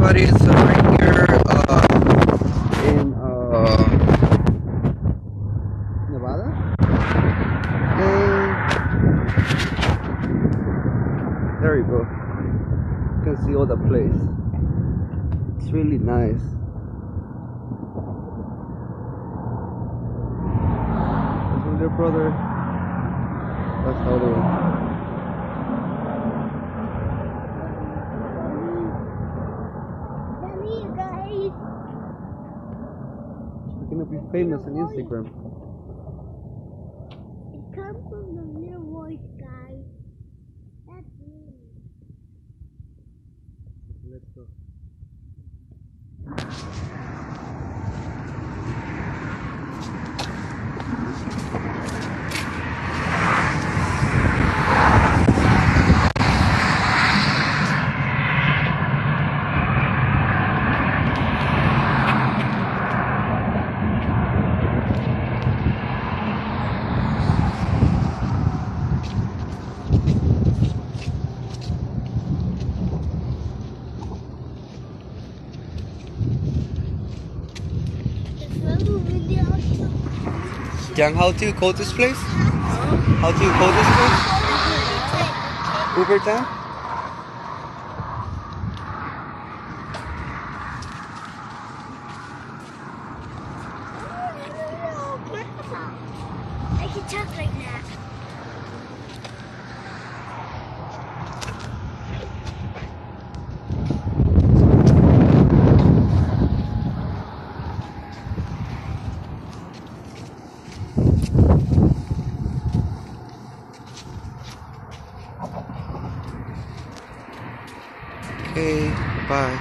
everybody. So we're here in Nevada, and there you go. You can see all the place. It's really nice. That's my little brother. That's the other one. Gonna be famous on Instagram. It comes from the little voice, guys. That's me. Let's go. Young, how do you call this place? How do you call this place? Uber Town? I can talk like that. Okay, bye.